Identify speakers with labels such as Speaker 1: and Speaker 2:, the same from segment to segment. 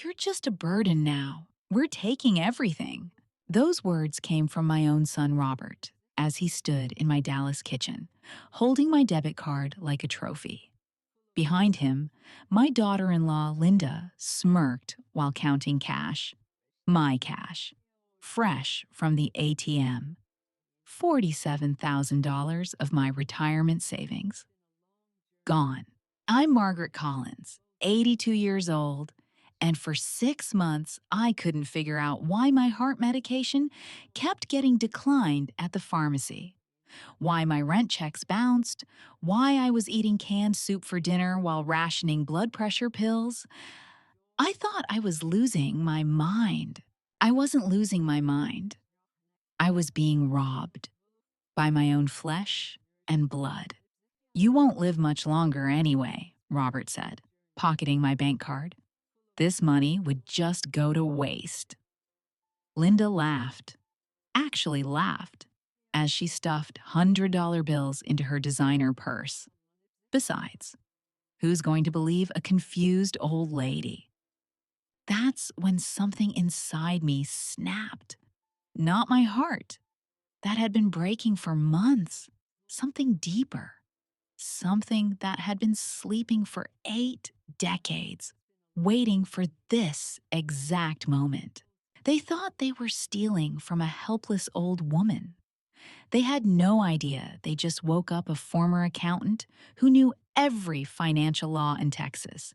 Speaker 1: You're just a burden now. We're taking everything. Those words came from my own son, Robert, as he stood in my Dallas kitchen, holding my debit card like a trophy. Behind him, my daughter in law, Linda, smirked while counting cash. My cash. Fresh from the ATM. $47,000 of my retirement savings. Gone. I'm Margaret Collins, 82 years old, and for 6 months I couldn't figure out why my heart medication kept getting declined at the pharmacy, why my rent checks bounced, why I was eating canned soup for dinner while rationing blood pressure pills. I thought I was losing my mind. I wasn't losing my mind. I was being robbed by my own flesh and blood. You won't live much longer anyway, Robert said, pocketing my bank card. This money would just go to waste. Linda laughed, actually laughed, as she stuffed $100 bills into her designer purse. Besides, who's going to believe a confused old lady? That's when something inside me snapped. Not my heart. That had been breaking for months. Something deeper. Something that had been sleeping for 8 decades, waiting for this exact moment. They thought they were stealing from a helpless old woman. They had no idea they just woke up a former accountant who knew every financial law in Texas,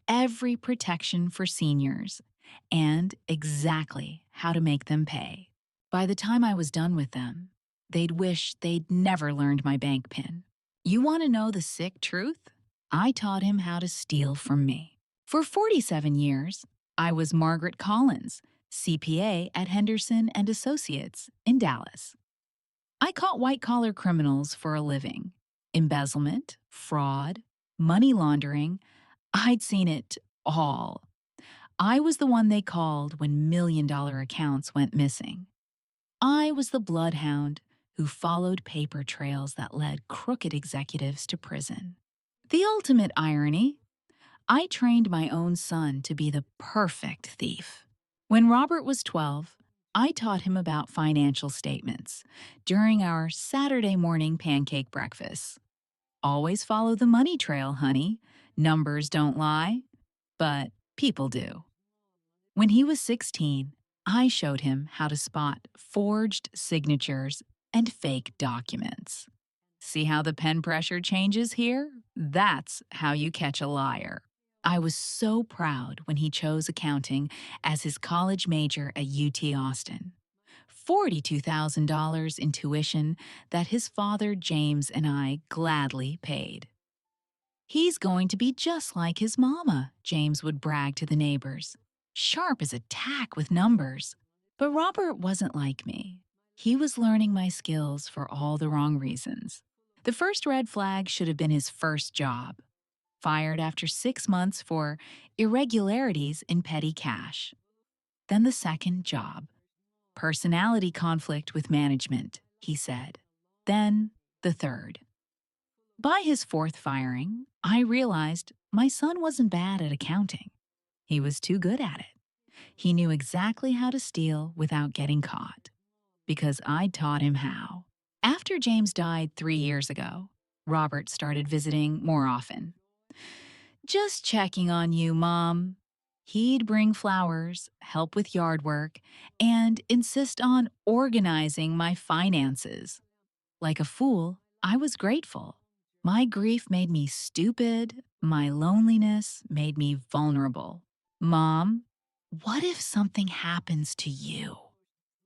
Speaker 1: every protection for seniors, and exactly how to make them pay. By the time I was done with them, they'd wish they'd never learned my bank PIN. You want to know the sick truth? I taught him how to steal from me. For 47 years, I was Margaret Collins, CPA at Henderson and Associates in Dallas. I caught white-collar criminals for a living. Embezzlement, fraud, money laundering. I'd seen it all. I was the one they called when million-dollar accounts went missing. I was the bloodhound who followed paper trails that led crooked executives to prison. The ultimate irony, I trained my own son to be the perfect thief. When Robert was 12, I taught him about financial statements during our Saturday morning pancake breakfasts. Always follow the money trail, honey. Numbers don't lie, but people do. When he was 16, I showed him how to spot forged signatures and fake documents. See how the pen pressure changes here? That's how you catch a liar. I was so proud when he chose accounting as his college major at UT Austin. $42,000 in tuition that his father, James, and I gladly paid. He's going to be just like his mama, James would brag to the neighbors. Sharp as a tack with numbers. But Robert wasn't like me. He was learning my skills for all the wrong reasons. The first red flag should have been his first job. Fired after 6 months for irregularities in petty cash. Then the second job. Personality conflict with management, he said. Then the third. By his fourth firing, I realized my son wasn't bad at accounting. He was too good at it. He knew exactly how to steal without getting caught, because I'd taught him how. After James died 3 years ago, Robert started visiting more often. Just checking on you, Mom. He'd bring flowers, help with yard work, and insist on organizing my finances. Like a fool, I was grateful. My grief made me stupid. My loneliness made me vulnerable. Mom, what if something happens to you?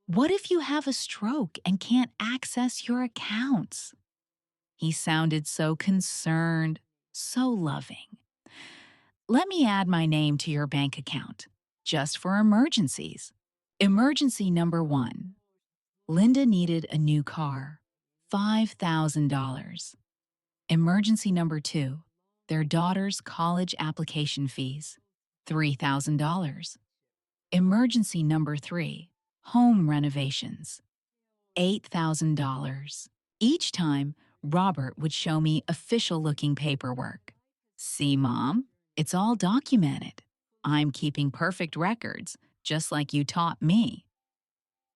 Speaker 1: What if you have a stroke and can't access your accounts? He sounded so concerned, so loving. Let me add my name to your bank account, just for emergencies. Emergency number 1. Linda needed a new car, $5,000. Emergency number 2. Their daughter's college application fees, $3,000. Emergency number 3. Home renovations, $8,000. Each time, Robert would show me official-looking paperwork. See, Mom, it's all documented. I'm keeping perfect records, just like you taught me.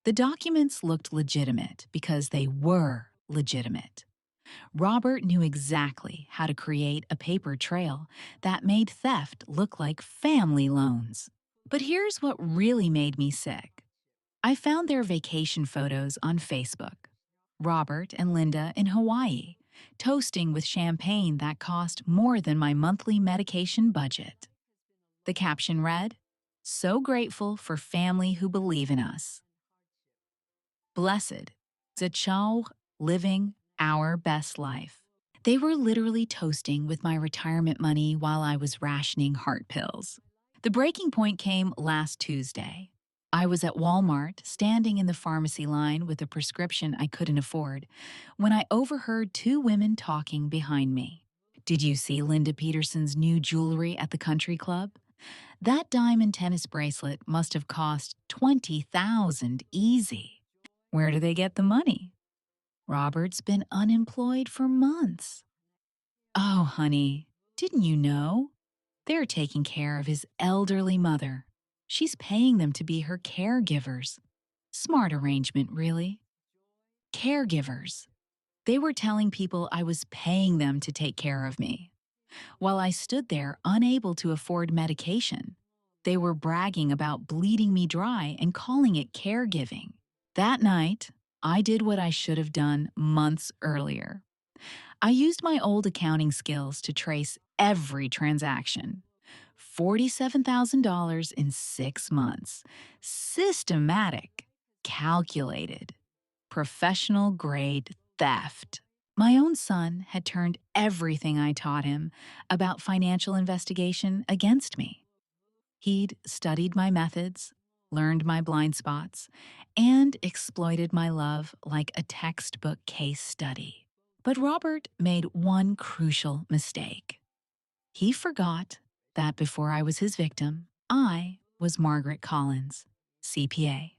Speaker 1: The documents looked legitimate because they were legitimate. Robert knew exactly how to create a paper trail that made theft look like family loans. But here's what really made me sick. I found their vacation photos on Facebook. Robert and Linda in Hawaii, toasting with champagne that cost more than my monthly medication budget. The caption read, "So grateful for family who believe in us. Blessed, Zachau, living our best life." They were literally toasting with my retirement money while I was rationing heart pills. The breaking point came last Tuesday. I was at Walmart, standing in the pharmacy line with a prescription I couldn't afford, when I overheard two women talking behind me. "Did you see Linda Peterson's new jewelry at the country club? That diamond tennis bracelet must have cost $20,000 easy. Where do they get the money? Robert's been unemployed for months." "Oh, honey, didn't you know? They're taking care of his elderly mother. She's paying them to be her caregivers. Smart arrangement, really. Caregivers. They were telling people I was paying them to take care of me. While I stood there unable to afford medication, they were bragging about bleeding me dry and calling it caregiving. That night, I did what I should have done months earlier. I used my old accounting skills to trace every transaction. $47,000 in 6 months. Systematic, calculated, professional grade theft. My own son had turned everything I taught him about financial investigation against me. He'd studied my methods, learned my blind spots, and exploited my love like a textbook case study. But Robert made one crucial mistake. He forgot that before I was his victim, I was Margaret Collins, CPA.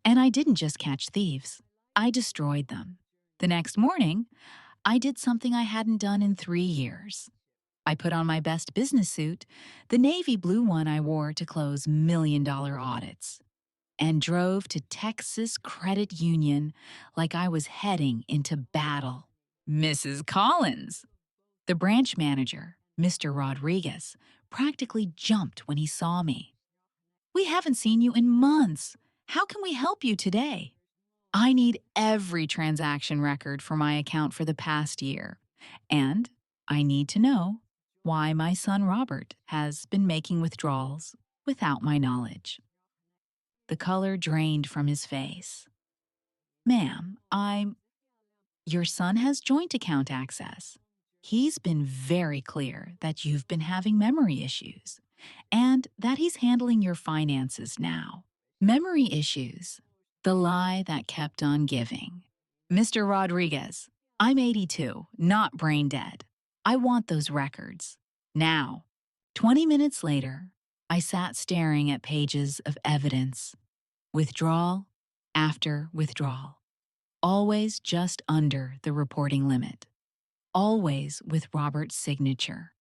Speaker 1: And I didn't just catch thieves, I destroyed them. The next morning, I did something I hadn't done in 3 years. I put on my best business suit, the navy blue one I wore to close million-dollar audits, and drove to Texas Credit Union like I was heading into battle. "Mrs. Collins," the branch manager, Mr. Rodriguez, practically jumped when he saw me. "We haven't seen you in months. How can we help you today?" "I need every transaction record for my account for the past year. And I need to know why my son Robert has been making withdrawals without my knowledge." The color drained from his face. "Ma'am, your son has joint account access. He's been very clear that you've been having memory issues and that he's handling your finances now." Memory issues. The lie that kept on giving. "Mr. Rodriguez, I'm 82, not brain dead. I want those records. Now." 20 minutes later, I sat staring at pages of evidence. Withdrawal after withdrawal. Always just under the reporting limit. Always with Robert's signature.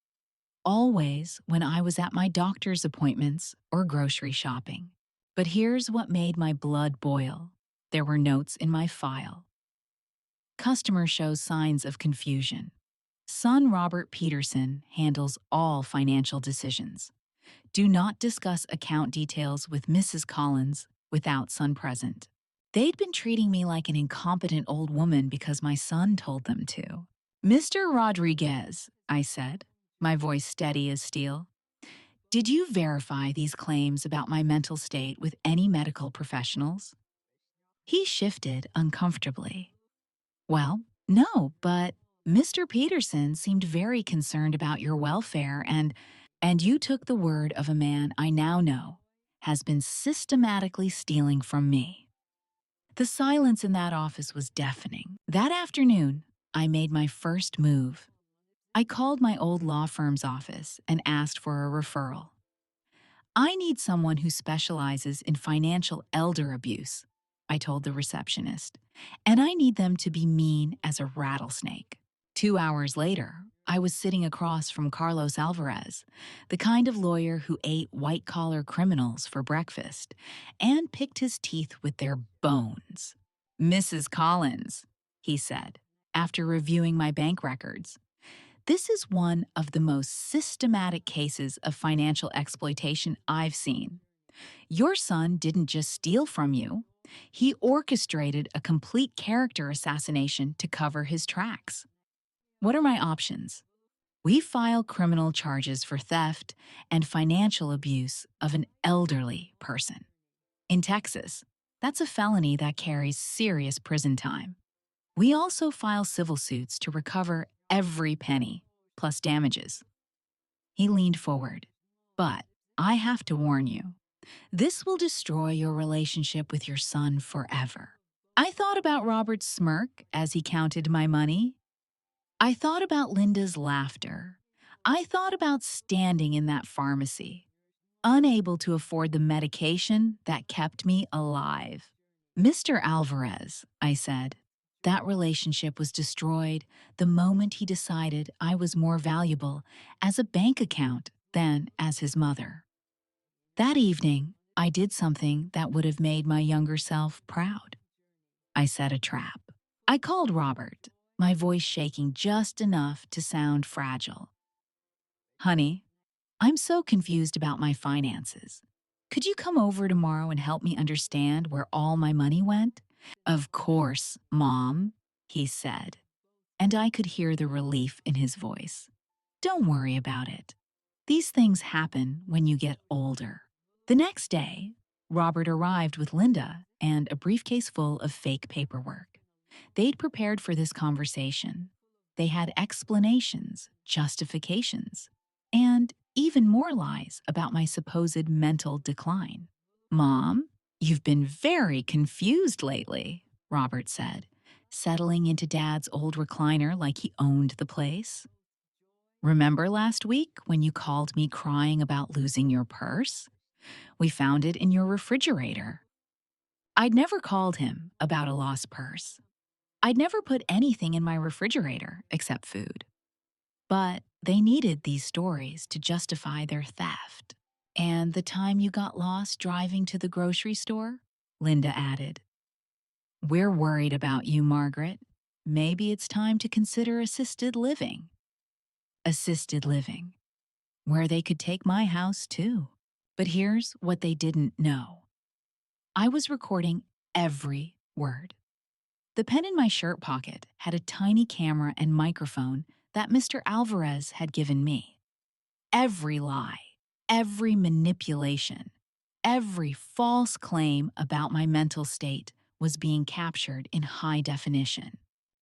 Speaker 1: Always when I was at my doctor's appointments or grocery shopping. But here's what made my blood boil. There were notes in my file. Customer shows signs of confusion. Son Robert Peterson handles all financial decisions. Do not discuss account details with Mrs. Collins without son present. They'd been treating me like an incompetent old woman because my son told them to. "Mr. Rodriguez," I said, my voice steady as steel, "did you verify these claims about my mental state with any medical professionals?" He shifted uncomfortably. "Well, no, but Mr. Peterson seemed very concerned about your welfare and you took the word of a man I now know has been systematically stealing from me." The silence in that office was deafening. That afternoon, I made my first move. I called my old law firm's office and asked for a referral. "I need someone who specializes in financial elder abuse," I told the receptionist, "and I need them to be mean as a rattlesnake." 2 hours later, I was sitting across from Carlos Alvarez, the kind of lawyer who ate white-collar criminals for breakfast and picked his teeth with their bones. "Mrs. Collins," he said, after reviewing my bank records, "this is one of the most systematic cases of financial exploitation I've seen. Your son didn't just steal from you, he orchestrated a complete character assassination to cover his tracks. What are my options? We file criminal charges for theft and financial abuse of an elderly person. In Texas, that's a felony that carries serious prison time. We also file civil suits to recover every penny, plus damages." He leaned forward. "But I have to warn you, this will destroy your relationship with your son forever." I thought about Robert's smirk as he counted my money. I thought about Linda's laughter. I thought about standing in that pharmacy, unable to afford the medication that kept me alive. "Mr. Alvarez," I said, "that relationship was destroyed the moment he decided I was more valuable as a bank account than as his mother. That evening, I did something that would have made my younger self proud. I set a trap. I called Robert, my voice shaking just enough to sound fragile. "Honey, I'm so confused about my finances. Could you come over tomorrow and help me understand where all my money went?" "Of course, Mom," he said, and I could hear the relief in his voice. "Don't worry about it. These things happen when you get older." The next day, Robert arrived with Linda and a briefcase full of fake paperwork. They'd prepared for this conversation. They had explanations, justifications, and even more lies about my supposed mental decline. "Mom, you've been very confused lately," Robert said, settling into Dad's old recliner like he owned the place. "Remember last week when you called me crying about losing your purse? We found it in your refrigerator." I'd never called him about a lost purse. I'd never put anything in my refrigerator except food. But they needed these stories to justify their theft. "And the time you got lost driving to the grocery store?" Linda added. "We're worried about you, Margaret. Maybe it's time to consider assisted living." Assisted living, where they could take my house too. But here's what they didn't know. I was recording every word. The pen in my shirt pocket had a tiny camera and microphone that Mr. Alvarez had given me. Every lie, every manipulation, every false claim about my mental state was being captured in high definition.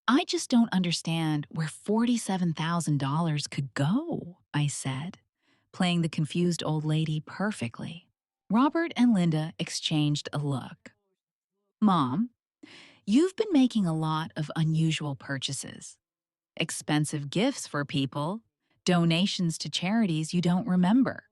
Speaker 1: "I just don't understand where $47,000 could go," I said, playing the confused old lady perfectly. Robert and Linda exchanged a look. "Mom, you've been making a lot of unusual purchases. Expensive gifts for people, donations to charities you don't remember.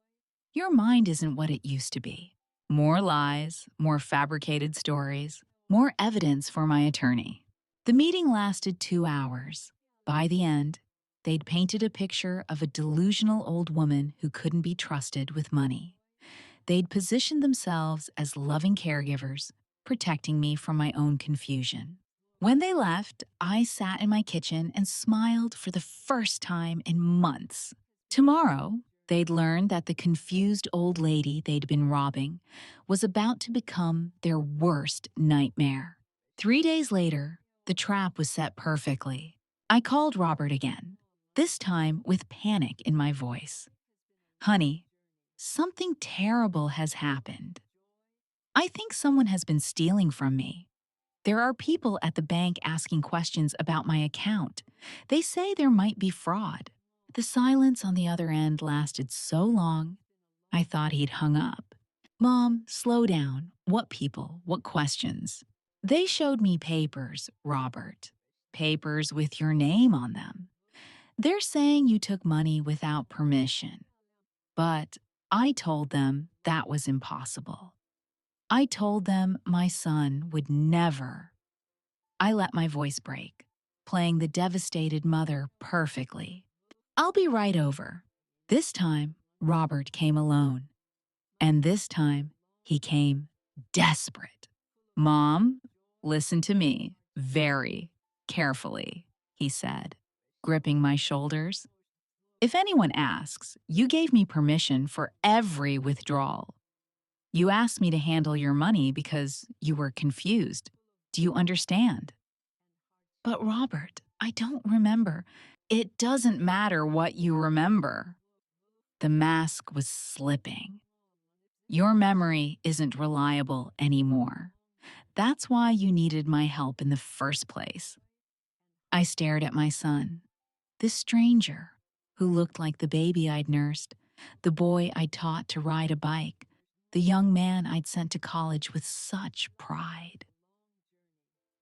Speaker 1: Your mind isn't what it used to be. More lies, more fabricated stories, more evidence for my attorney." The meeting lasted 2 hours. By the end, they'd painted a picture of a delusional old woman who couldn't be trusted with money. They'd positioned themselves as loving caregivers, protecting me from my own confusion. When they left, I sat in my kitchen and smiled for the first time in months. Tomorrow, they'd learn that the confused old lady they'd been robbing was about to become their worst nightmare. 3 days later, the trap was set perfectly. I called Robert again, this time with panic in my voice. "Honey, something terrible has happened. I think someone has been stealing from me. There are people at the bank asking questions about my account. They say there might be fraud." The silence on the other end lasted so long, I thought he'd hung up. "Mom, slow down. What people? What questions?" "They showed me papers, Robert. Papers with your name on them. They're saying you took money without permission. But I told them that was impossible. I told them my son would never." I let my voice break, playing the devastated mother perfectly. I'll be right over. This time, Robert came alone. And this time, he came desperate. Mom, listen to me very carefully, he said, gripping my shoulders. If anyone asks, you gave me permission for every withdrawal. You asked me to handle your money because you were confused. Do you understand? But Robert, I don't remember. It doesn't matter what you remember. The mask was slipping. Your memory isn't reliable anymore. That's why you needed my help in the first place. I stared at my son, this stranger who looked like the baby I'd nursed, the boy I'd taught to ride a bike, the young man I'd sent to college with such pride.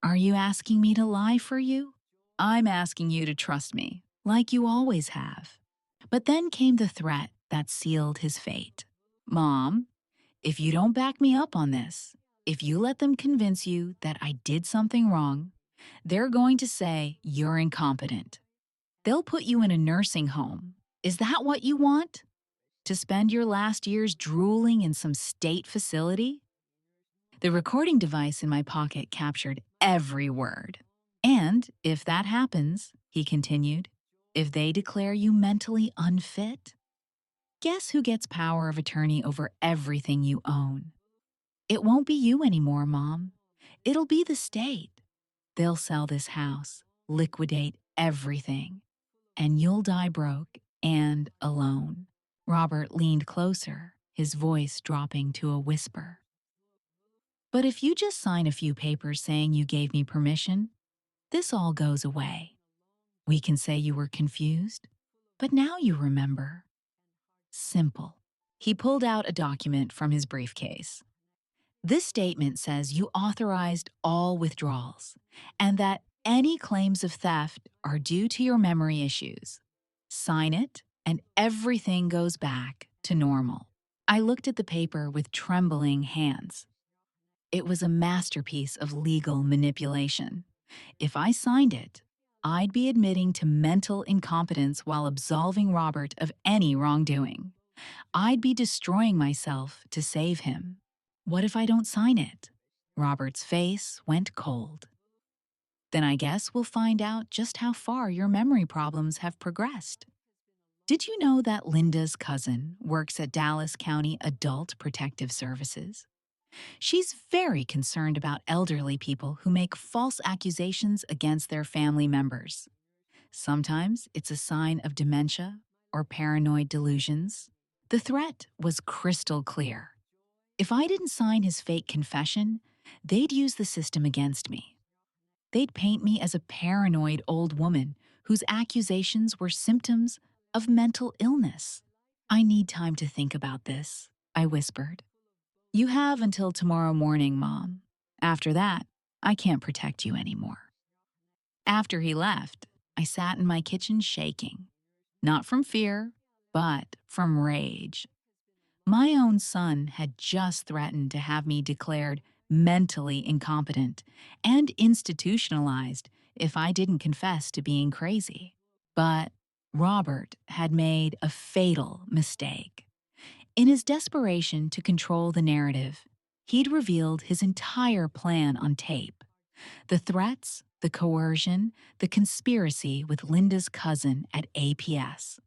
Speaker 1: Are you asking me to lie for you? I'm asking you to trust me, like you always have. But then came the threat that sealed his fate. Mom, if you don't back me up on this, if you let them convince you that I did something wrong, they're going to say you're incompetent. They'll put you in a nursing home. Is that what you want? To spend your last years drooling in some state facility? The recording device in my pocket captured every word. And if that happens, he continued, if they declare you mentally unfit, guess who gets power of attorney over everything you own? It won't be you anymore, Mom. It'll be the state. They'll sell this house, liquidate everything, and you'll die broke and alone. Robert leaned closer, his voice dropping to a whisper. But if you just sign a few papers saying you gave me permission, this all goes away. We can say you were confused, but now you remember. Simple. He pulled out a document from his briefcase. This statement says you authorized all withdrawals and that any claims of theft are due to your memory issues. Sign it, and everything goes back to normal. I looked at the paper with trembling hands. It was a masterpiece of legal manipulation. If I signed it, I'd be admitting to mental incompetence while absolving Robert of any wrongdoing. I'd be destroying myself to save him. What if I don't sign it? Robert's face went cold. Then I guess we'll find out just how far your memory problems have progressed. Did you know that Linda's cousin works at Dallas County Adult Protective Services? She's very concerned about elderly people who make false accusations against their family members. Sometimes it's a sign of dementia or paranoid delusions. The threat was crystal clear. If I didn't sign his fake confession, they'd use the system against me. They'd paint me as a paranoid old woman whose accusations were symptoms of mental illness. I need time to think about this, I whispered. You have until tomorrow morning, Mom. After that, I can't protect you anymore. After he left, I sat in my kitchen shaking, not from fear, but from rage. My own son had just threatened to have me declared mentally incompetent and institutionalized if I didn't confess to being crazy. But Robert had made a fatal mistake. In his desperation to control the narrative, he'd revealed his entire plan on tape. The threats, the coercion, the conspiracy with Linda's cousin at APS.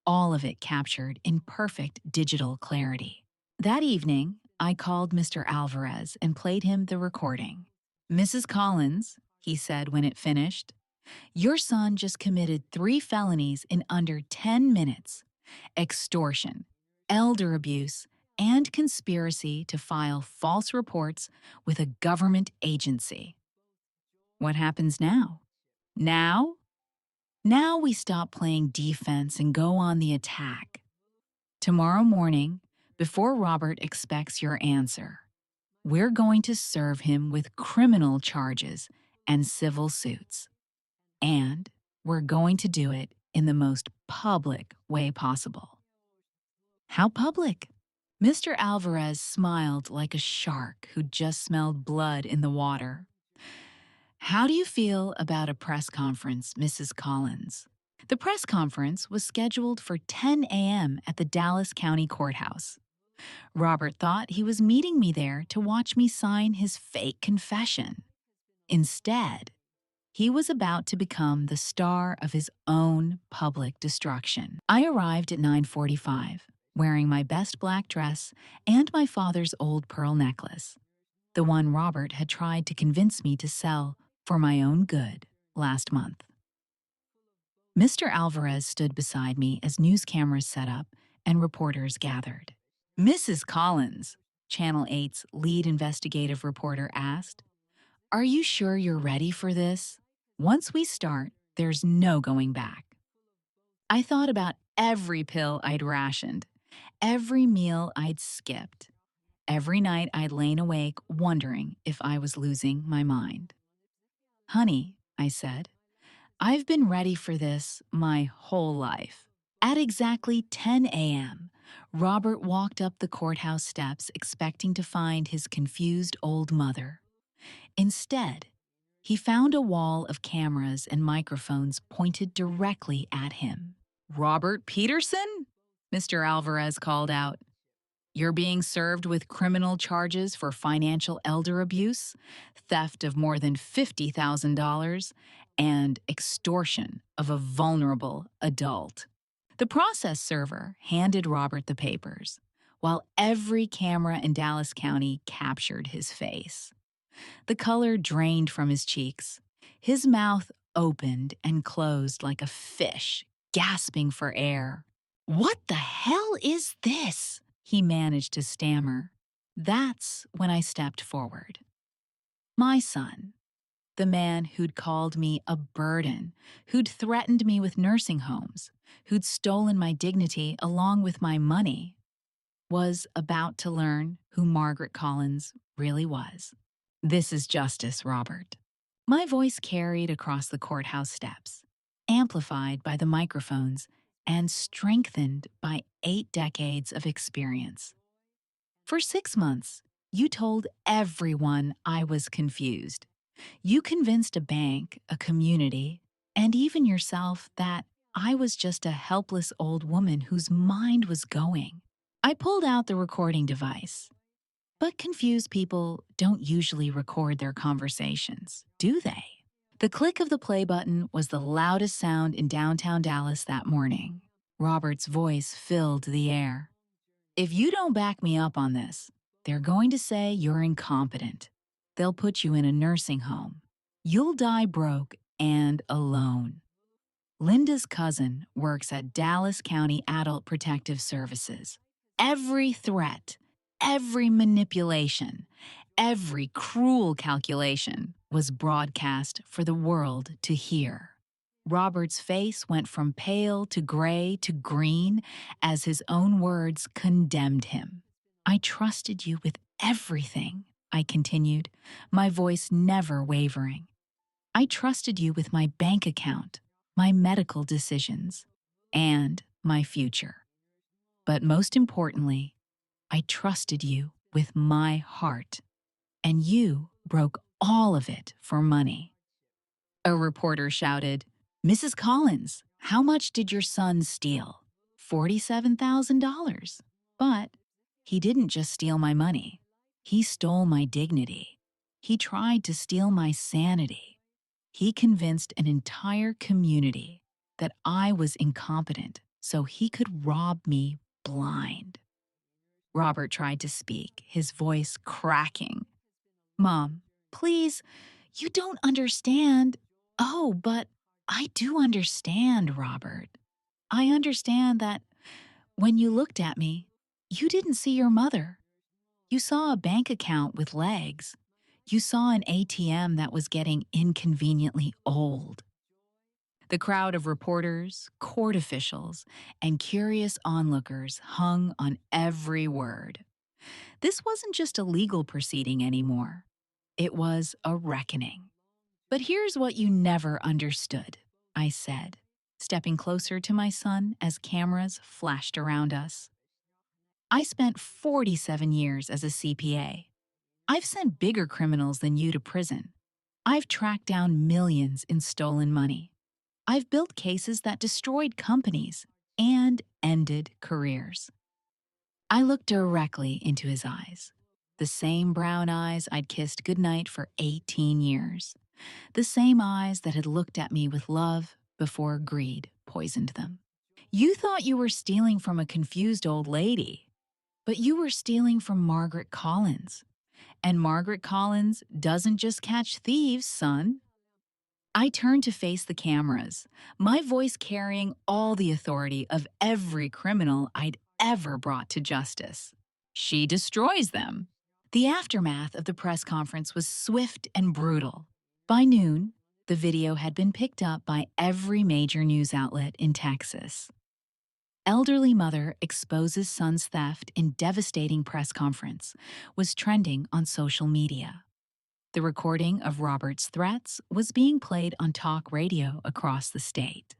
Speaker 1: All of it captured in perfect digital clarity. That evening, I called Mr. Alvarez and played him the recording. Mrs. Collins, he said when it finished, your son just committed 3 felonies in under 10 minutes. Extortion, elder abuse, and conspiracy to file false reports with a government agency. What happens now? Now? Now we stop playing defense and go on the attack. Tomorrow morning, before Robert expects your answer, we're going to serve him with criminal charges and civil suits. And we're going to do it in the most public way possible. How public? Mr. Alvarez smiled like a shark who'd just smelled blood in the water. How do you feel about a press conference, Mrs. Collins? The press conference was scheduled for 10 a.m. at the Dallas County Courthouse. Robert thought he was meeting me there to watch me sign his fake confession. Instead, he was about to become the star of his own public destruction. I arrived at 9:45, wearing my best black dress and my father's old pearl necklace, the one Robert had tried to convince me to sell for my own good last month. Mr. Alvarez stood beside me as news cameras set up and reporters gathered. "Mrs. Collins," Channel 8's lead investigative reporter asked, "are you sure you're ready for this? Once we start, there's no going back." I thought about every pill I'd rationed, every meal I'd skipped, every night I'd lain awake wondering if I was losing my mind. "Honey," I said, "I've been ready for this my whole life." At exactly 10 a.m., Robert walked up the courthouse steps expecting to find his confused old mother. Instead, he found a wall of cameras and microphones pointed directly at him. "Robert Peterson?" Mr. Alvarez called out. "You're being served with criminal charges for financial elder abuse, theft of more than $50,000, and extortion of a vulnerable adult." The process server handed Robert the papers, while every camera in Dallas County captured his face. The color drained from his cheeks. His mouth opened and closed like a fish, gasping for air. "What the hell is this?" he managed to stammer. That's when I stepped forward. My son, the man who'd called me a burden, who'd threatened me with nursing homes, who'd stolen my dignity along with my money, was about to learn who Margaret Collins really was. "This is justice, Robert." My voice carried across the courthouse steps, amplified by the microphones and strengthened by 8 decades of experience. "For 6 months, you told everyone I was confused. You convinced a bank, a community, and even yourself that I was just a helpless old woman whose mind was going." I pulled out the recording device. But confused people don't usually record their conversations, do they? The click of the play button was the loudest sound in downtown Dallas that morning. Robert's voice filled the air. "If you don't back me up on this, they're going to say you're incompetent. They'll put you in a nursing home. You'll die broke and alone." Linda's cousin works at Dallas County Adult Protective Services. Every threat, every manipulation, every cruel calculation was broadcast for the world to hear. Robert's face went from pale to gray to green as his own words condemned him. "I trusted you with everything," I continued, my voice never wavering. "I trusted you with my bank account, my medical decisions, and my future. But most importantly, I trusted you with my heart, and you broke all of it for money." A reporter shouted, "Mrs. Collins, how much did your son steal?" $47,000. But he didn't just steal my money. He stole my dignity. He tried to steal my sanity. He convinced an entire community that I was incompetent so he could rob me blind. Robert tried to speak, his voice cracking. "Mom, please, you don't understand." "Oh, but I do understand, Robert. I understand that when you looked at me, you didn't see your mother. You saw a bank account with legs. You saw an ATM that was getting inconveniently old." The crowd of reporters, court officials, and curious onlookers hung on every word. This wasn't just a legal proceeding anymore. It was a reckoning. "But here's what you never understood," I said, stepping closer to my son as cameras flashed around us. "I spent 47 years as a CPA. I've sent bigger criminals than you to prison. I've tracked down millions in stolen money. I've built cases that destroyed companies and ended careers. I looked directly into his eyes. The same brown eyes I'd kissed goodnight for 18 years. The same eyes that had looked at me with love before greed poisoned them. You thought you were stealing from a confused old lady, but you were stealing from Margaret Collins. And Margaret Collins doesn't just catch thieves, son. I turned to face the cameras, my voice carrying all the authority of every criminal I'd ever brought to justice. She destroys them. The aftermath of the press conference was swift and brutal. By noon, the video had been picked up by every major news outlet in Texas. Elderly mother exposes son's theft in devastating press conference was trending on social media. The recording of Robert's threats was being played on talk radio across the state.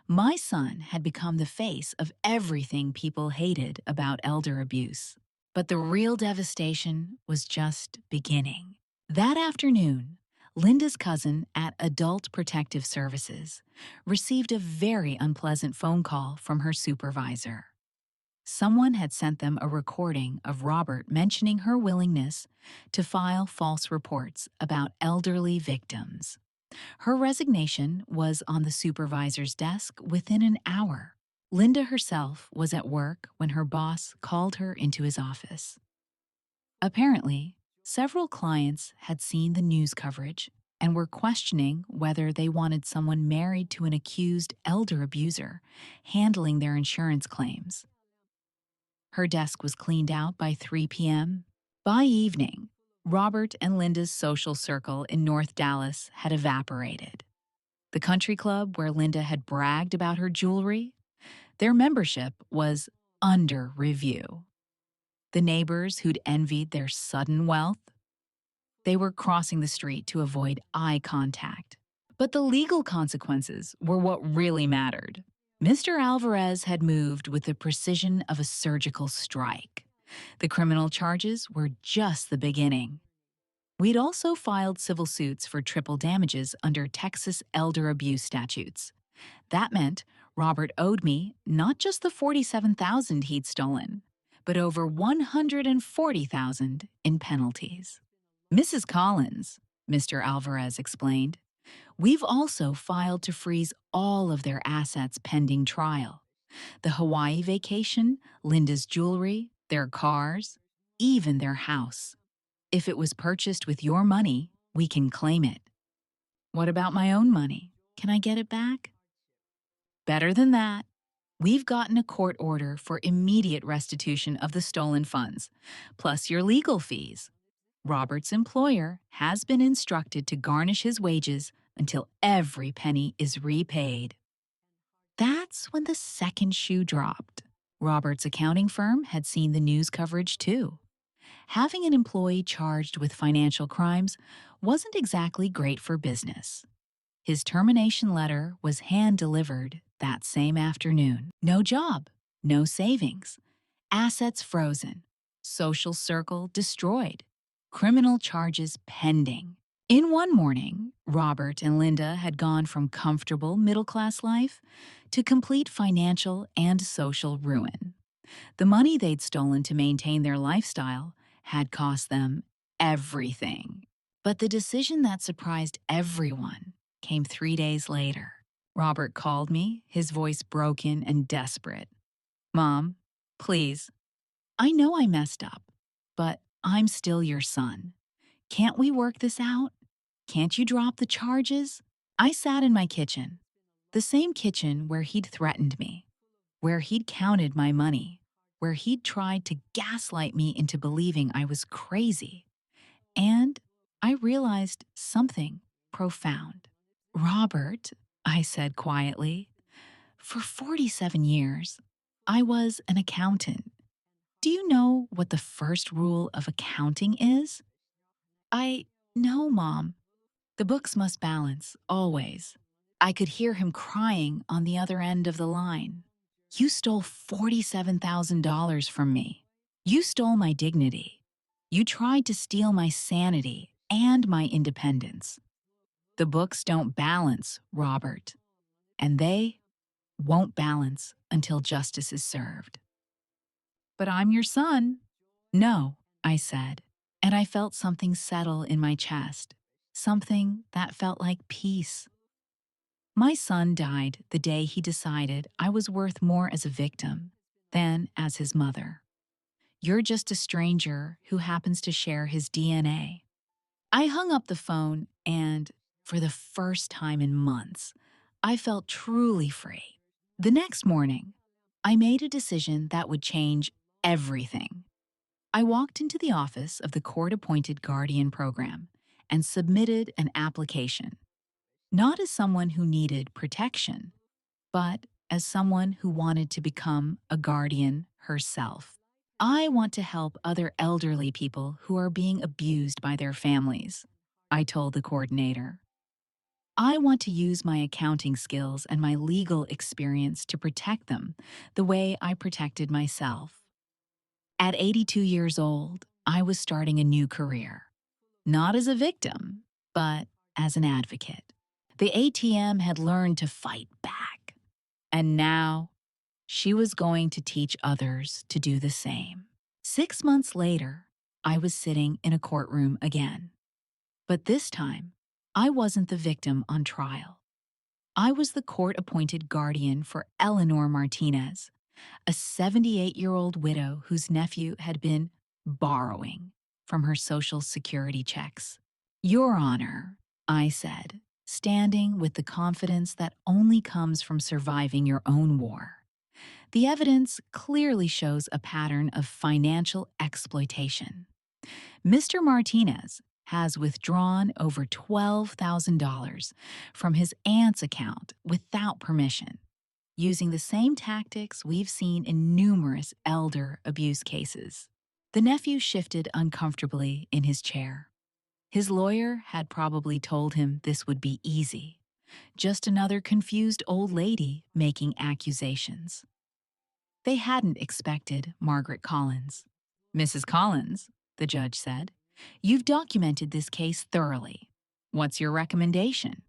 Speaker 1: My son had become the face of everything people hated about elder abuse. But the real devastation was just beginning. That afternoon, Linda's cousin at Adult Protective Services received a very unpleasant phone call from her supervisor. Someone had sent them a recording of Robert mentioning her willingness to file false reports about elderly victims. Her resignation was on the supervisor's desk within an hour. Linda herself was at work when her boss called her into his office. Apparently, several clients had seen the news coverage and were questioning whether they wanted someone married to an accused elder abuser handling their insurance claims. Her desk was cleaned out by 3 p.m. By evening, Robert and Linda's social circle in North Dallas had evaporated. The country club where Linda had bragged about her jewelry, their membership was under review. The neighbors who'd envied their sudden wealth, they were crossing the street to avoid eye contact. But the legal consequences were what really mattered. Mr. Alvarez had moved with the precision of a surgical strike. The criminal charges were just the beginning. We'd also filed civil suits for triple damages under Texas elder abuse statutes. That meant Robert owed me not just the $47,000 he'd stolen, but over $140,000 in penalties. Mrs. Collins, Mr. Alvarez explained, we've also filed to freeze all of their assets pending trial. The Hawaii vacation, Linda's jewelry, their cars, even their house. If it was purchased with your money, we can claim it. What about my own money? Can I get it back? Better than that. We've gotten a court order for immediate restitution of the stolen funds, plus your legal fees. Robert's employer has been instructed to garnish his wages until every penny is repaid. That's when the second shoe dropped. Robert's accounting firm had seen the news coverage too. Having an employee charged with financial crimes wasn't exactly great for business. His termination letter was hand-delivered that same afternoon. No job, no savings, assets frozen, social circle destroyed, criminal charges pending. In one morning, Robert and Linda had gone from comfortable middle-class life to complete financial and social ruin. The money they'd stolen to maintain their lifestyle had cost them everything. But the decision that surprised everyone came 3 days later. Robert called me, his voice broken and desperate. Mom, please, I know I messed up, but I'm still your son. Can't we work this out? Can't you drop the charges? I sat in my kitchen, the same kitchen where he'd threatened me, where he'd counted my money, where he'd tried to gaslight me into believing I was crazy. And I realized something profound. Robert, I said quietly, for 47 years, I was an accountant. Do you know what the first rule of accounting is? No, Mom. The books must balance, always. I could hear him crying on the other end of the line. You stole $47,000 from me. You stole my dignity. You tried to steal my sanity and my independence. The books don't balance, Robert. and they won't balance until justice is served. But I'm your son. No, I said, and I felt something settle in my chest, something that felt like peace. My son died the day he decided I was worth more as a victim than as his mother. You're just a stranger who happens to share his DNA. I hung up the phone, and for the first time in months, I felt truly free. The next morning, I made a decision that would change everything. I walked into the office of the court appointed guardian program and submitted an application, not as someone who needed protection, but as someone who wanted to become a guardian herself. I want to help other elderly people who are being abused by their families, I told the coordinator. I want to use my accounting skills and my legal experience to protect them the way I protected myself. At 82 years old, I was starting a new career, not as a victim, but as an advocate. The ATM had learned to fight back, and now she was going to teach others to do the same. 6 months later, I was sitting in a courtroom again. But this time, I wasn't the victim on trial. I was the court-appointed guardian for Eleanor Martinez, a 78-year-old widow whose nephew had been borrowing from her Social Security checks. Your Honor, I said, standing with the confidence that only comes from surviving your own war. The evidence clearly shows a pattern of financial exploitation. Mr. Martinez has withdrawn over $12,000 from his aunt's account without permission, using the same tactics we've seen in numerous elder abuse cases. The nephew shifted uncomfortably in his chair. His lawyer had probably told him this would be easy, just another confused old lady making accusations. They hadn't expected Margaret Collins. Mrs. Collins, the judge said, you've documented this case thoroughly. What's your recommendation?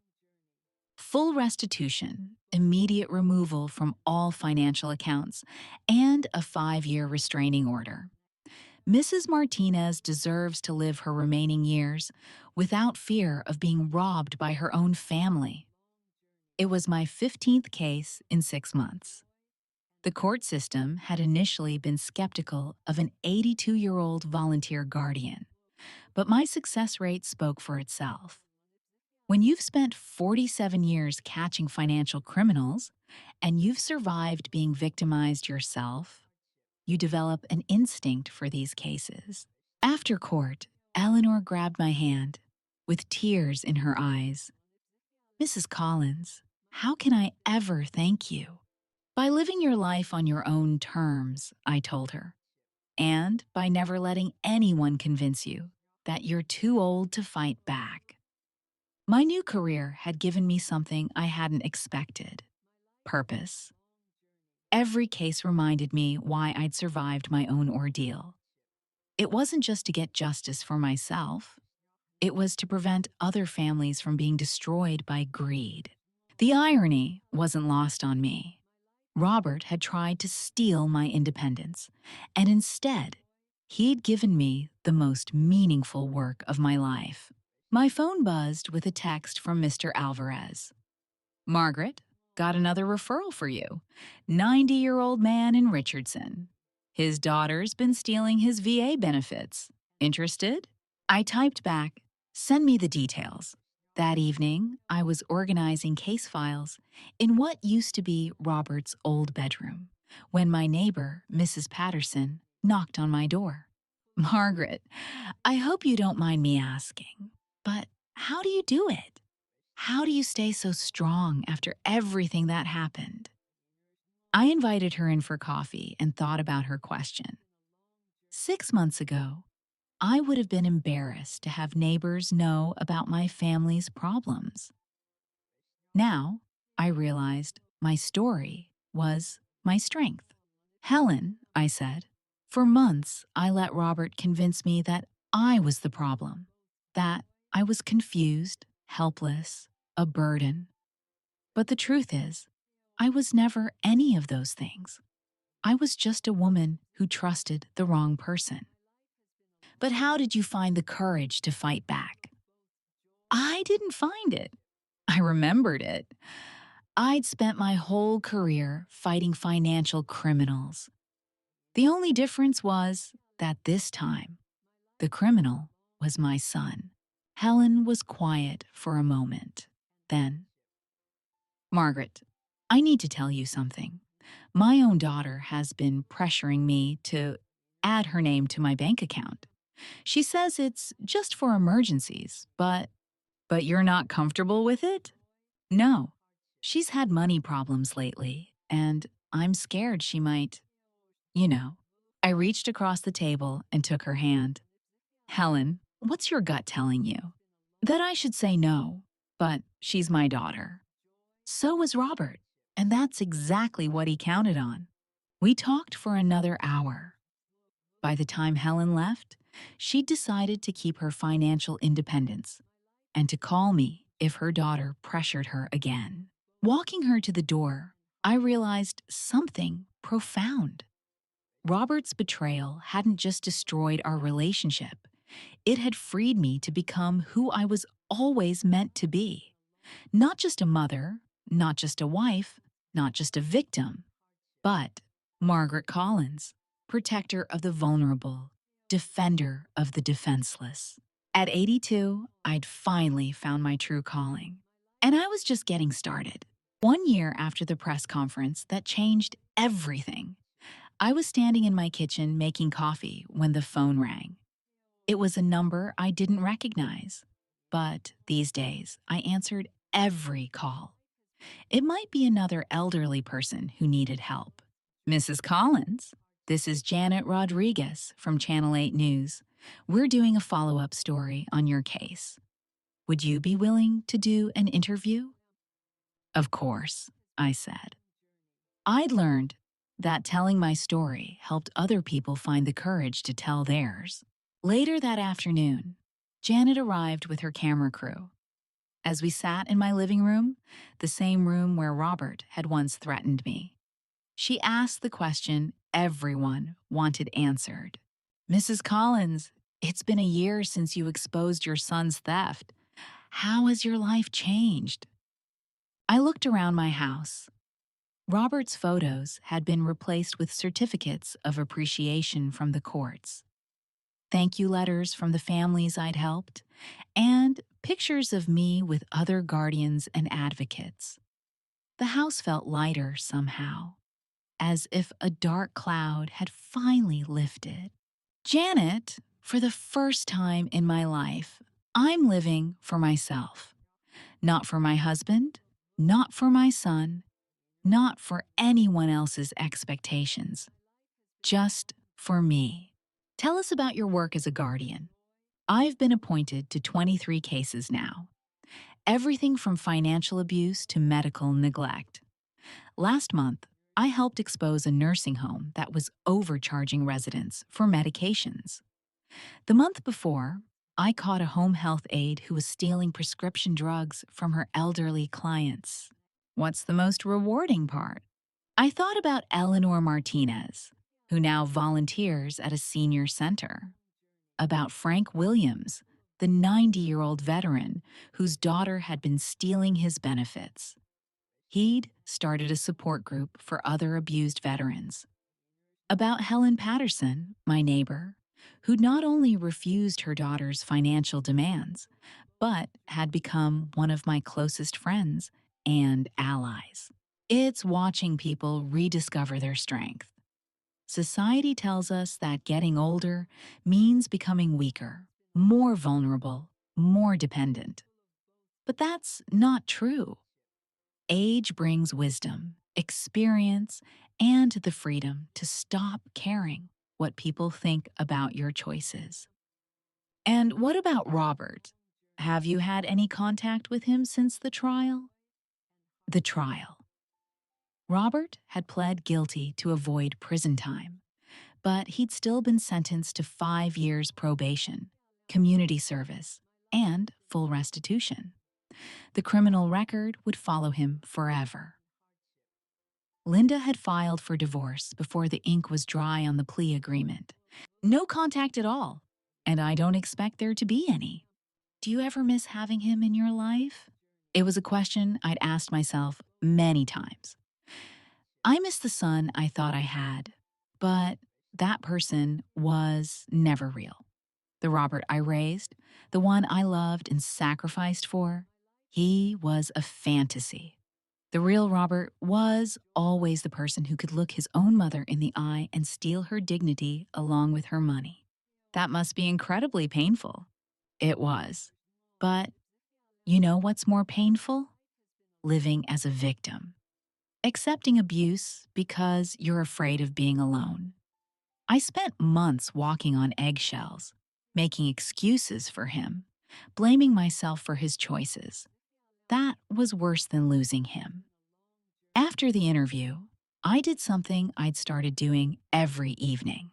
Speaker 1: Full restitution, immediate removal from all financial accounts, and a 5-year restraining order. Mrs. Martinez deserves to live her remaining years without fear of being robbed by her own family. It was my 15th case in 6 months. The court system had initially been skeptical of an 82-year-old volunteer guardian, but my success rate spoke for itself. When you've spent 47 years catching financial criminals and you've survived being victimized yourself, you develop an instinct for these cases. After court, Eleanor grabbed my hand, with tears in her eyes. Mrs. Collins, how can I ever thank you? By living your life on your own terms, I told her, and by never letting anyone convince you that you're too old to fight back. My new career had given me something I hadn't expected: purpose. Every case reminded me why I'd survived my own ordeal. It wasn't just to get justice for myself. It was to prevent other families from being destroyed by greed. The irony wasn't lost on me. Robert had tried to steal my independence, and instead, he'd given me the most meaningful work of my life. My phone buzzed with a text from Mr. Alvarez. Margaret, got another referral for you. 90-year-old man in Richardson. His daughter's been stealing his VA benefits. Interested? I typed back, send me the details. That evening, I was organizing case files in what used to be Robert's old bedroom when my neighbor, Mrs. Patterson, knocked on my door. Margaret, I hope you don't mind me asking, but how do you do it? How do you stay so strong after everything that happened? I invited her in for coffee and thought about her question. 6 months ago, I would have been embarrassed to have neighbors know about my family's problems. Now, I realized my story was my strength. Helen, I said, for months I let Robert convince me that I was the problem, that I was confused, helpless, a burden. But the truth is, I was never any of those things. I was just a woman who trusted the wrong person. But how did you find the courage to fight back? I didn't find it. I remembered it. I'd spent my whole career fighting financial criminals. The only difference was that this time, the criminal was my son. Helen was quiet for a moment. Then, Margaret, I need to tell you something. My own daughter has been pressuring me to add her name to my bank account. She says it's just for emergencies, but you're not comfortable with it? No. She's had money problems lately, and I'm scared she might, you know. I reached across the table and took her hand. Helen, what's your gut telling you? That I should say no, but she's my daughter. So was Robert, and that's exactly what he counted on. We talked for another hour. By the time Helen left, she'd decided to keep her financial independence and to call me if her daughter pressured her again. Walking her to the door, I realized something profound. Robert's betrayal hadn't just destroyed our relationship, it had freed me to become who I was always meant to be. Not just a mother, not just a wife, not just a victim, but Margaret Collins, protector of the vulnerable, defender of the defenseless. At 82, I'd finally found my true calling. And I was just getting started. 1 year after the press conference that changed everything, I was standing in my kitchen making coffee when the phone rang. It was a number I didn't recognize. But these days, I answered every call. It might be another elderly person who needed help. Mrs. Collins, this is Janet Rodriguez from Channel 8 News. We're doing a follow-up story on your case. Would you be willing to do an interview? Of course, I said. I'd learned that telling my story helped other people find the courage to tell theirs. Later that afternoon, Janet arrived with her camera crew. As we sat in my living room, the same room where Robert had once threatened me, she asked the question everyone wanted answered. Mrs. Collins, it's been a year since you exposed your son's theft. How has your life changed? I looked around my house. Robert's photos had been replaced with certificates of appreciation from the courts, thank you letters from the families I'd helped, and pictures of me with other guardians and advocates. The house felt lighter somehow, as if a dark cloud had finally lifted. Janet, for the first time in my life, I'm living for myself. Not for my husband, not for my son, not for anyone else's expectations. Just for me. Tell us about your work as a guardian. I've been appointed to 23 cases now. Everything from financial abuse to medical neglect. Last month, I helped expose a nursing home that was overcharging residents for medications. The month before, I caught a home health aide who was stealing prescription drugs from her elderly clients. What's the most rewarding part? I thought about Eleanor Martinez, who now volunteers at a senior center. About Frank Williams, the 90-year-old veteran whose daughter had been stealing his benefits. He'd started a support group for other abused veterans. About Helen Patterson, my neighbor, who not only refused her daughter's financial demands, but had become one of my closest friends and allies. It's watching people rediscover their strength. Society tells us that getting older means becoming weaker, more vulnerable, more dependent. But that's not true. Age brings wisdom, experience, and the freedom to stop caring what people think about your choices. And what about Robert? Have you had any contact with him since the trial? The trial. Robert had pled guilty to avoid prison time, but he'd still been sentenced to 5 years probation, community service, and full restitution. The criminal record would follow him forever. Linda had filed for divorce before the ink was dry on the plea agreement. No contact at all, and I don't expect there to be any. Do you ever miss having him in your life? It was a question I'd asked myself many times. I miss the son I thought I had, but that person was never real. The Robert I raised, the one I loved and sacrificed for, he was a fantasy. The real Robert was always the person who could look his own mother in the eye and steal her dignity along with her money. That must be incredibly painful. It was. But you know what's more painful? Living as a victim. Accepting abuse because you're afraid of being alone. I spent months walking on eggshells, making excuses for him, blaming myself for his choices. That was worse than losing him. After the interview, I did something I'd started doing every evening.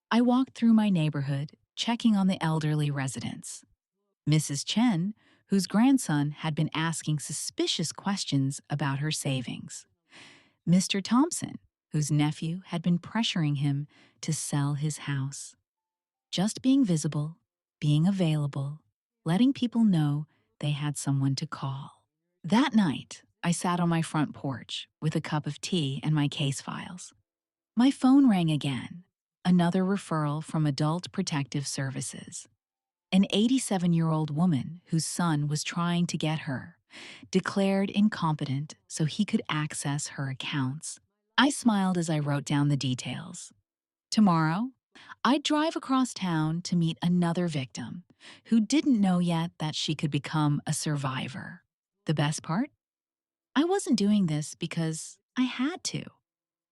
Speaker 1: I walked through my neighborhood, checking on the elderly residents. Mrs. Chen, whose grandson had been asking suspicious questions about her savings. Mr. Thompson, whose nephew had been pressuring him to sell his house. Just being visible, being available, letting people know they had someone to call. That night, I sat on my front porch with a cup of tea and my case files. My phone rang again, another referral from Adult Protective Services. An 87-year-old woman whose son was trying to get her, declared incompetent so he could access her accounts. I smiled as I wrote down the details. Tomorrow, I'd drive across town to meet another victim who didn't know yet that she could become a survivor. The best part? I wasn't doing this because I had to,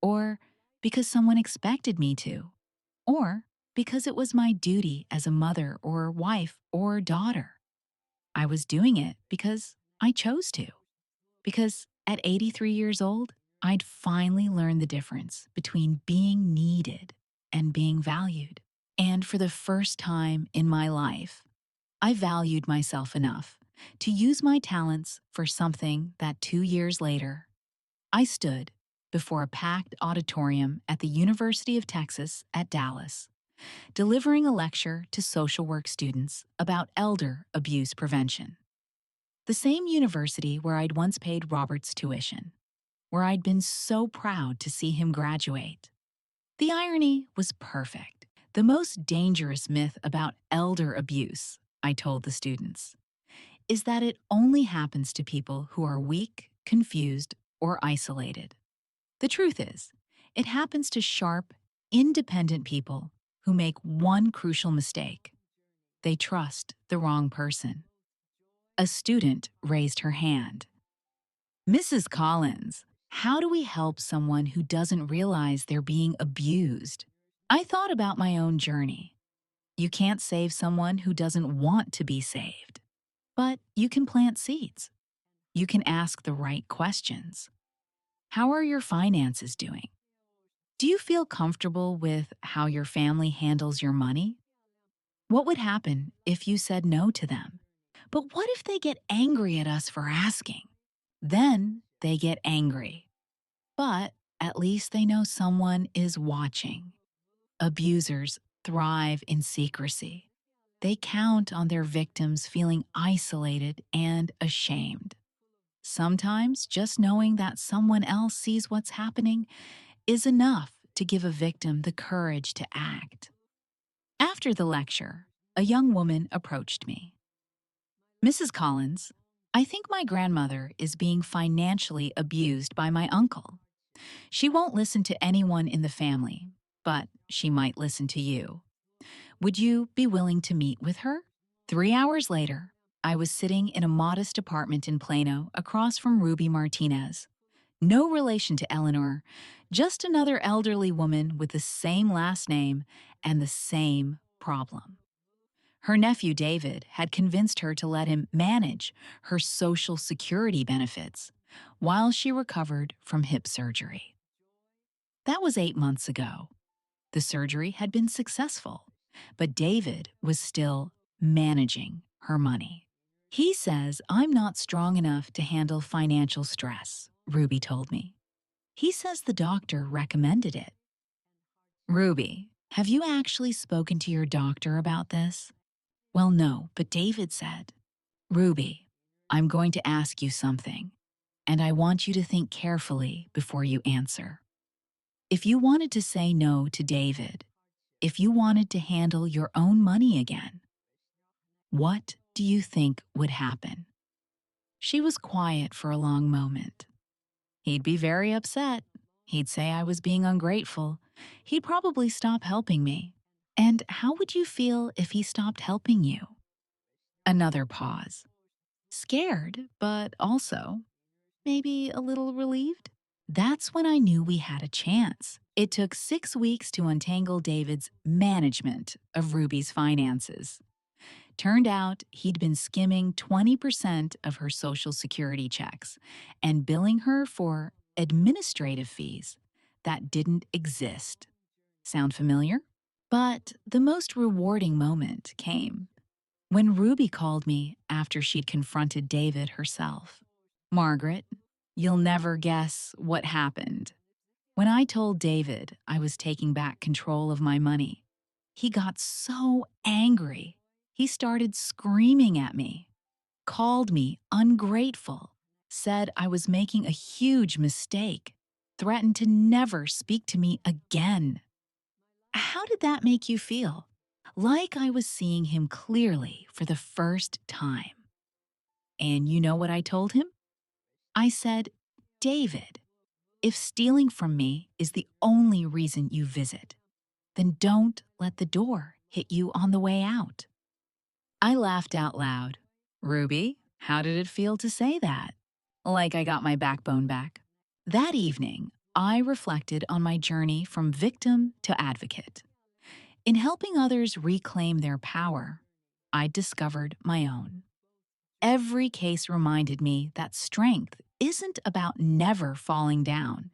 Speaker 1: or because someone expected me to, or because it was my duty as a mother or wife or daughter. I was doing it because I chose to. Because at 83 years old, I'd finally learned the difference between being needed and being valued. And for the first time in my life, I valued myself enough to use my talents for something that 2 years later, I stood before a packed auditorium at the University of Texas at Dallas, delivering a lecture to social work students about elder abuse prevention. The same university where I'd once paid Robert's tuition, where I'd been so proud to see him graduate. The irony was perfect. The most dangerous myth about elder abuse, I told the students, is that it only happens to people who are weak, confused, or isolated. The truth is, it happens to sharp, independent people who make one crucial mistake. They trust the wrong person. A student raised her hand. Mrs. Collins, how do we help someone who doesn't realize they're being abused? I thought about my own journey. You can't save someone who doesn't want to be saved, but you can plant seeds. You can ask the right questions. How are your finances doing? Do you feel comfortable with how your family handles your money? What would happen if you said no to them? But what if they get angry at us for asking? Then they get angry. But at least they know someone is watching. Abusers thrive in secrecy. They count on their victims feeling isolated and ashamed. Sometimes just knowing that someone else sees what's happening is enough to give a victim the courage to act. After the lecture, a young woman approached me. Mrs. Collins, I think my grandmother is being financially abused by my uncle. She won't listen to anyone in the family, but she might listen to you. Would you be willing to meet with her? 3 hours later, I was sitting in a modest apartment in Plano across from Ruby Martinez. No relation to Eleanor, just another elderly woman with the same last name and the same problem. Her nephew David had convinced her to let him manage her Social Security benefits while she recovered from hip surgery. That was 8 months ago. The surgery had been successful, but David was still managing her money. He says I'm not strong enough to handle financial stress, Ruby told me. He says the doctor recommended it. Ruby, have you actually spoken to your doctor about this? Well, no, but David said, Ruby, I'm going to ask you something, and I want you to think carefully before you answer. If you wanted to say no to David, if you wanted to handle your own money again, what do you think would happen? She was quiet for a long moment. He'd be very upset. He'd say I was being ungrateful. He'd probably stop helping me. And how would you feel if he stopped helping you? Another pause. Scared, but also maybe a little relieved? That's when I knew we had a chance. It took 6 weeks to untangle David's management of Ruby's finances. Turned out he'd been skimming 20% of her Social Security checks and billing her for administrative fees that didn't exist. Sound familiar? But the most rewarding moment came when Ruby called me after she'd confronted David herself. Margaret, you'll never guess what happened. When I told David I was taking back control of my money, he got so angry. He started screaming at me, called me ungrateful, said I was making a huge mistake, threatened to never speak to me again. How did that make you feel? Like I was seeing him clearly for the first time. And you know what I told him? I said, David, if stealing from me is the only reason you visit, then don't let the door hit you on the way out. I laughed out loud. Ruby, how did it feel to say that? Like I got my backbone back. That evening, I reflected on my journey from victim to advocate. In helping others reclaim their power, I discovered my own. Every case reminded me that strength isn't about never falling down.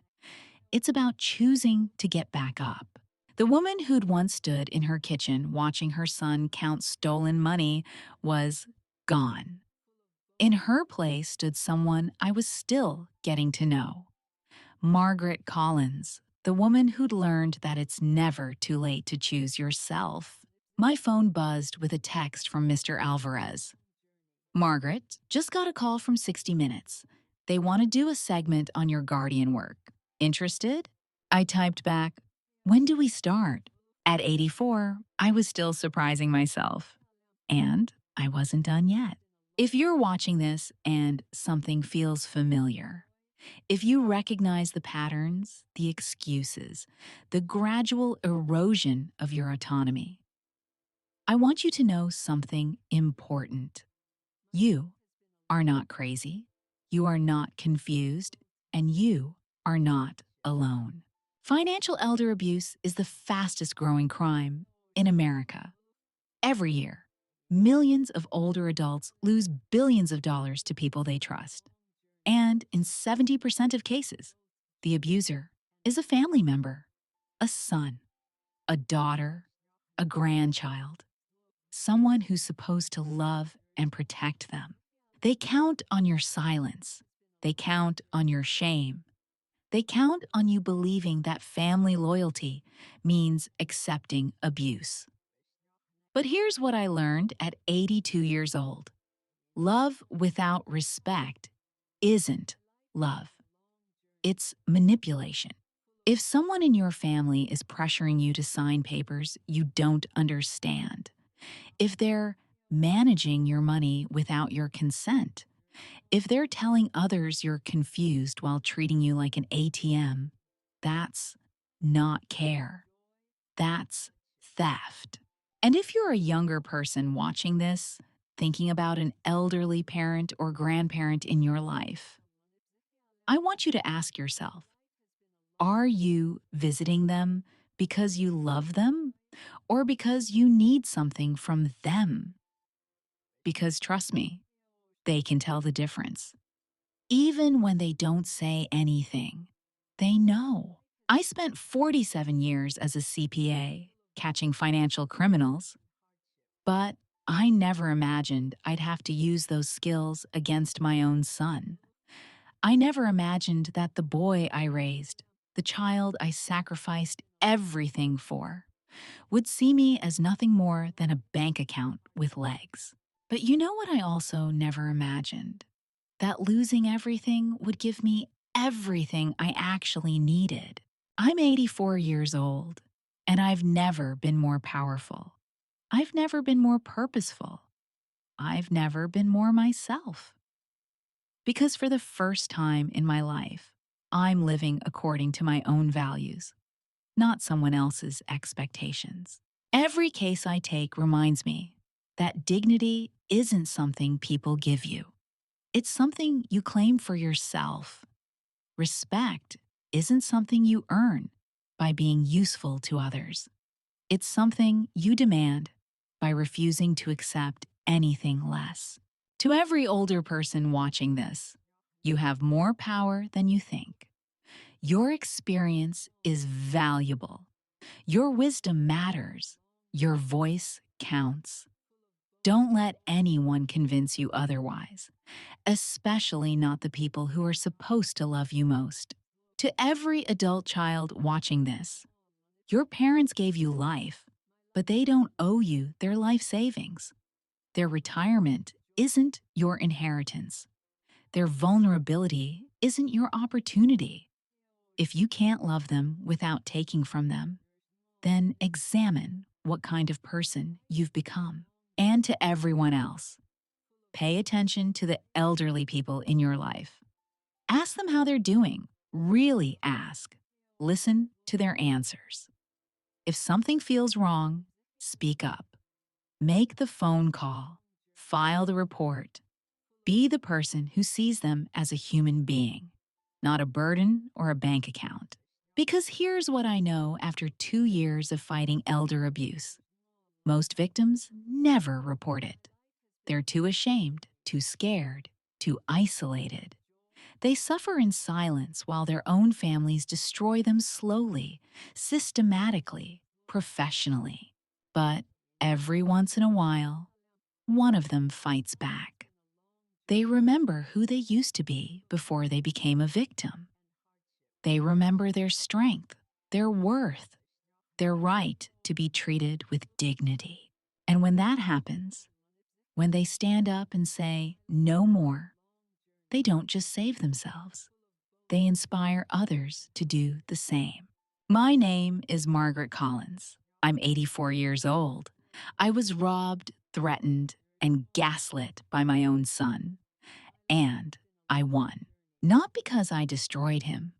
Speaker 1: It's about choosing to get back up. The woman who'd once stood in her kitchen watching her son count stolen money was gone. In her place stood someone I was still getting to know. Margaret Collins, the woman who'd learned that it's never too late to choose yourself. My phone buzzed with a text from Mr. Alvarez. Margaret, just got a call from 60 Minutes. They want to do a segment on your guardian work. Interested? I typed back, when do we start? At 84, I was still surprising myself. And I wasn't done yet. If you're watching this and something feels familiar, if you recognize the patterns, the excuses, the gradual erosion of your autonomy, I want you to know something important. You are not crazy, you are not confused, and you are not alone. Financial elder abuse is the fastest growing crime in America. Every year, millions of older adults lose billions of dollars to people they trust. And in 70% of cases, the abuser is a family member, a son, a daughter, a grandchild, someone who's supposed to love and protect them. They count on your silence. They count on your shame. They count on you believing that family loyalty means accepting abuse. But here's what I learned at 82 years old. Love without respect isn't love. It's manipulation. If someone in your family is pressuring you to sign papers you don't understand, if they're managing your money without your consent, if they're telling others you're confused while treating you like an ATM, that's not care. That's theft. And if you're a younger person watching this, thinking about an elderly parent or grandparent in your life, I want you to ask yourself, are you visiting them because you love them or because you need something from them? Because trust me, they can tell the difference. Even when they don't say anything, they know. I spent 47 years as a CPA catching financial criminals, but I never imagined I'd have to use those skills against my own son. I never imagined that the boy I raised, the child I sacrificed everything for, would see me as nothing more than a bank account with legs. But you know what I also never imagined? That losing everything would give me everything I actually needed. I'm 84 years old, and I've never been more powerful. I've never been more purposeful. I've never been more myself. Because for the first time in my life, I'm living according to my own values, not someone else's expectations. Every case I take reminds me that dignity isn't something people give you. It's something you claim for yourself. Respect isn't something you earn by being useful to others. It's something you demand by refusing to accept anything less. To every older person watching this, you have more power than you think. Your experience is valuable. Your wisdom matters. Your voice counts. Don't let anyone convince you otherwise, especially not the people who are supposed to love you most. To every adult child watching this, your parents gave you life, but they don't owe you their life savings. Their retirement isn't your inheritance. Their vulnerability isn't your opportunity. If you can't love them without taking from them, then examine what kind of person you've become. And to everyone else, pay attention to the elderly people in your life. Ask them how they're doing. Really ask. Listen to their answers. If something feels wrong, speak up. Make the phone call. File the report. Be the person who sees them as a human being, not a burden or a bank account. Because here's what I know after 2 years of fighting elder abuse. Most victims never report it. They're too ashamed, too scared, too isolated. They suffer in silence while their own families destroy them slowly, systematically, professionally. But every once in a while, one of them fights back. They remember who they used to be before they became a victim. They remember their strength, their worth, their right to be treated with dignity. And when that happens, when they stand up and say, "No more," they don't just save themselves. They inspire others to do the same. My name is Margaret Collins. I'm 84 years old. I was robbed, threatened, and gaslit by my own son. And I won. Not because I destroyed him,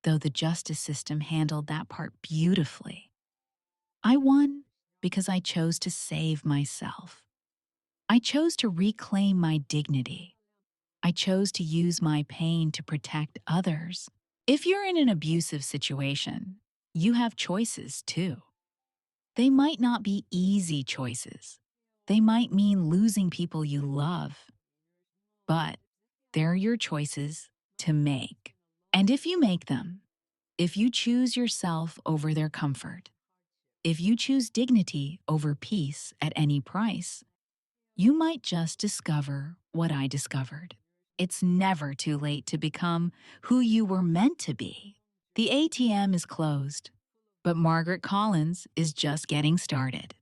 Speaker 1: though the justice system handled that part beautifully. I won because I chose to save myself. I chose to reclaim my dignity. I chose to use my pain to protect others. If you're in an abusive situation, you have choices too. They might not be easy choices. They might mean losing people you love. But they're your choices to make. And if you make them, if you choose yourself over their comfort, if you choose dignity over peace at any price, you might just discover what I discovered. It's never too late to become who you were meant to be. The ATM is closed, but Margaret Collins is just getting started.